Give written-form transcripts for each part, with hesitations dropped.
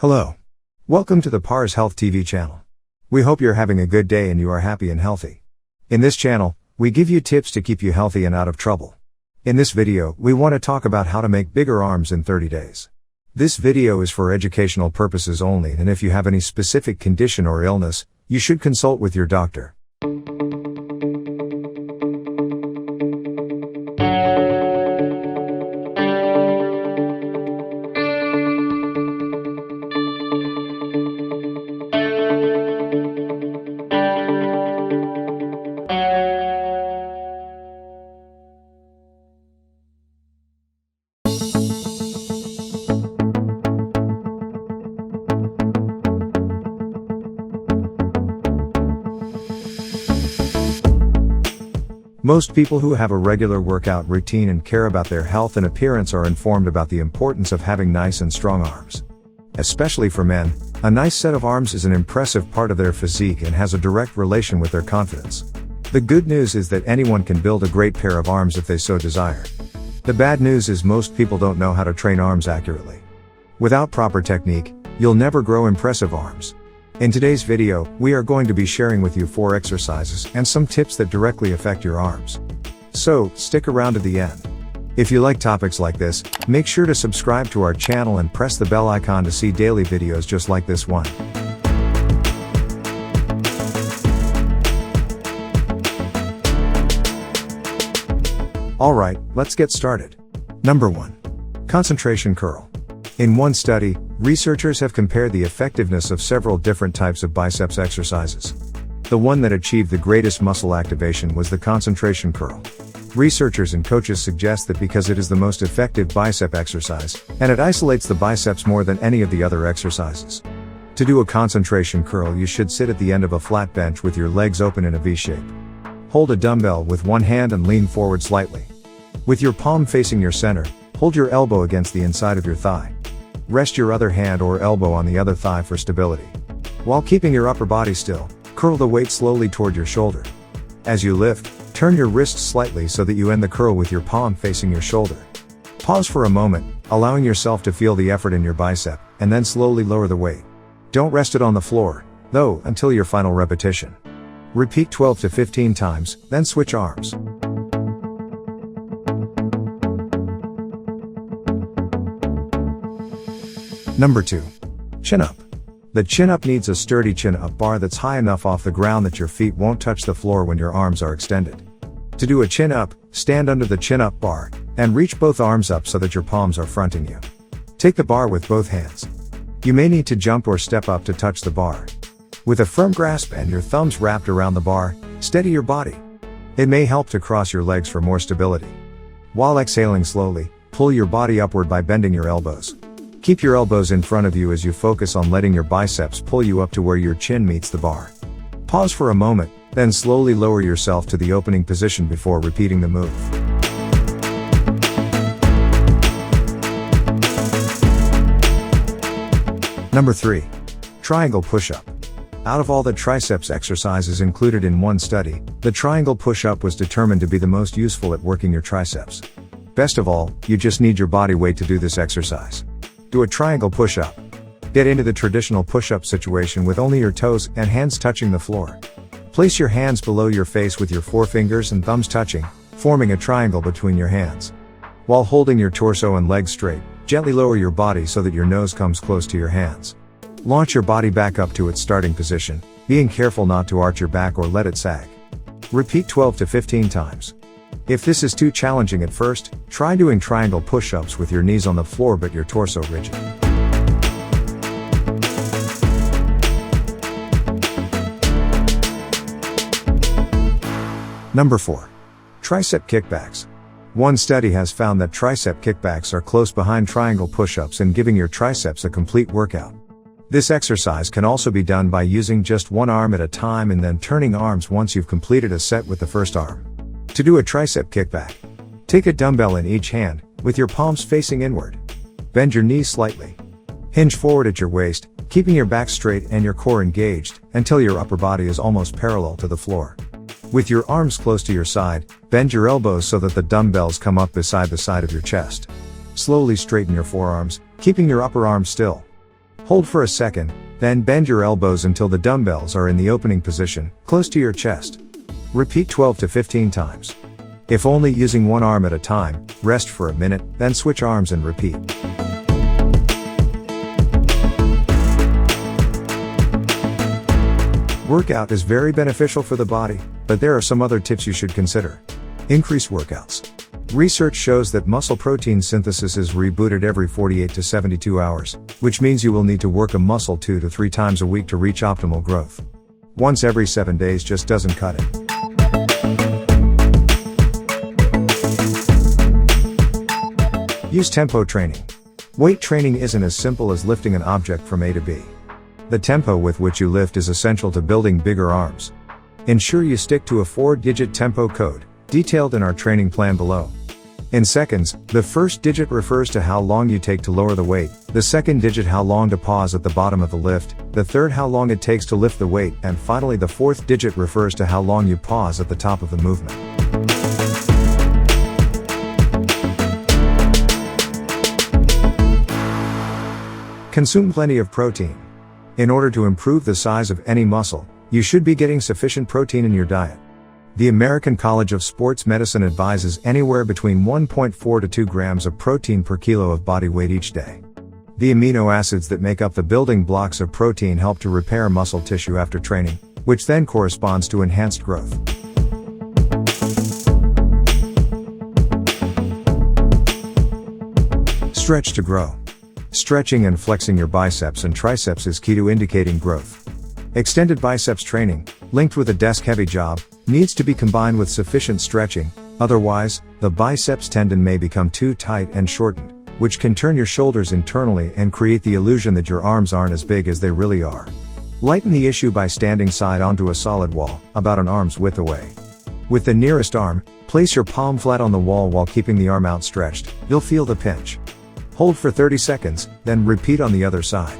Hello. Welcome to the Pars Health TV channel. We hope you're having a good day and you are happy and healthy. In this channel, we give you tips to keep you healthy and out of trouble. In this video, we want to talk about how to make bigger arms in 30 days. This video is for educational purposes only, and if you have any specific condition or illness, you should consult with your doctor. Most people who have a regular workout routine and care about their health and appearance are informed about the importance of having nice and strong arms. Especially for men, a nice set of arms is an impressive part of their physique and has a direct relation with their confidence. The good news is that anyone can build a great pair of arms if they so desire. The bad news is most people don't know how to train arms accurately. Without proper technique, you'll never grow impressive arms. In today's video, we are going to be sharing with you 4 exercises and some tips that directly affect your arms. So, stick around to the end. If you like topics like this, make sure to subscribe to our channel and press the bell icon to see daily videos just like this one. Alright, let's get started. Number 1. Concentration curl. In one study, researchers have compared the effectiveness of several different types of biceps exercises. The one that achieved the greatest muscle activation was the concentration curl. Researchers and coaches suggest that because it is the most effective bicep exercise, and it isolates the biceps more than any of the other exercises. To do a concentration curl, you should sit at the end of a flat bench with your legs open in a V shape. Hold a dumbbell with one hand and lean forward slightly. With your palm facing your center, hold your elbow against the inside of your thigh. Rest your other hand or elbow on the other thigh for stability. While keeping your upper body still, curl the weight slowly toward your shoulder. As you lift, turn your wrist slightly so that you end the curl with your palm facing your shoulder. Pause for a moment, allowing yourself to feel the effort in your bicep, and then slowly lower the weight. Don't rest it on the floor, though, until your final repetition. Repeat 12 to 15 times, then switch arms. Number 2. Chin-up. The chin-up needs a sturdy chin-up bar that's high enough off the ground that your feet won't touch the floor when your arms are extended. To do a chin-up, stand under the chin-up bar, and reach both arms up so that your palms are fronting you. Take the bar with both hands. You may need to jump or step up to touch the bar. With a firm grasp and your thumbs wrapped around the bar, steady your body. It may help to cross your legs for more stability. While exhaling slowly, pull your body upward by bending your elbows. Keep your elbows in front of you as you focus on letting your biceps pull you up to where your chin meets the bar. Pause for a moment, then slowly lower yourself to the opening position before repeating the move. Number 3. Triangle push-up. Out of all the triceps exercises included in one study, the triangle push-up was determined to be the most useful at working your triceps. Best of all, you just need your body weight to do this exercise. Do a triangle push-up. Get into the traditional push-up situation with only your toes and hands touching the floor. Place your hands below your face with your forefingers and thumbs touching, forming a triangle between your hands. While holding your torso and legs straight, gently lower your body so that your nose comes close to your hands. Launch your body back up to its starting position, being careful not to arch your back or let it sag. Repeat 12 to 15 times. If this is too challenging at first, try doing triangle push-ups with your knees on the floor but your torso rigid. Number 4. Tricep kickbacks. One study has found that tricep kickbacks are close behind triangle push-ups in giving your triceps a complete workout. This exercise can also be done by using just one arm at a time and then turning arms once you've completed a set with the first arm. To do a tricep kickback, take a dumbbell in each hand, with your palms facing inward. Bend your knees slightly. Hinge forward at your waist, keeping your back straight and your core engaged, until your upper body is almost parallel to the floor. With your arms close to your side, bend your elbows so that the dumbbells come up beside the side of your chest. Slowly straighten your forearms, keeping your upper arm still. Hold for a second, then bend your elbows until the dumbbells are in the opening position, close to your chest. Repeat 12 to 15 times. If only using one arm at a time, rest for a minute, then switch arms and repeat. Workout is very beneficial for the body, but there are some other tips you should consider. Increase workouts. Research shows that muscle protein synthesis is rebooted every 48 to 72 hours, which means you will need to work a muscle 2 to 3 times a week to reach optimal growth. Once every 7 days just doesn't cut it. Use tempo training. Weight training isn't as simple as lifting an object from A to B. The tempo with which you lift is essential to building bigger arms. Ensure you stick to a 4-digit tempo code, detailed in our training plan below. In seconds, the first digit refers to how long you take to lower the weight, the second digit how long to pause at the bottom of the lift, the third how long it takes to lift the weight, and finally the fourth digit refers to how long you pause at the top of the movement. Consume plenty of protein. In order to improve the size of any muscle, you should be getting sufficient protein in your diet. The American College of Sports Medicine advises anywhere between 1.4 to 2 grams of protein per kilo of body weight each day. The amino acids that make up the building blocks of protein help to repair muscle tissue after training, which then corresponds to enhanced growth. Stretch to grow. Stretching and flexing your biceps and triceps is key to indicating growth. Extended biceps training, linked with a desk-heavy job, needs to be combined with sufficient stretching, otherwise, the biceps tendon may become too tight and shortened, which can turn your shoulders internally and create the illusion that your arms aren't as big as they really are. Lighten the issue by standing side onto a solid wall, about an arm's width away. With the nearest arm, place your palm flat on the wall while keeping the arm outstretched. You'll feel the pinch. Hold for 30 seconds, then repeat on the other side.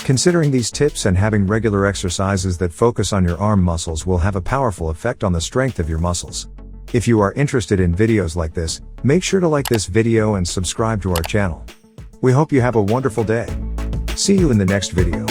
Considering these tips and having regular exercises that focus on your arm muscles will have a powerful effect on the strength of your muscles. If you are interested in videos like this, make sure to like this video and subscribe to our channel. We hope you have a wonderful day. See you in the next video.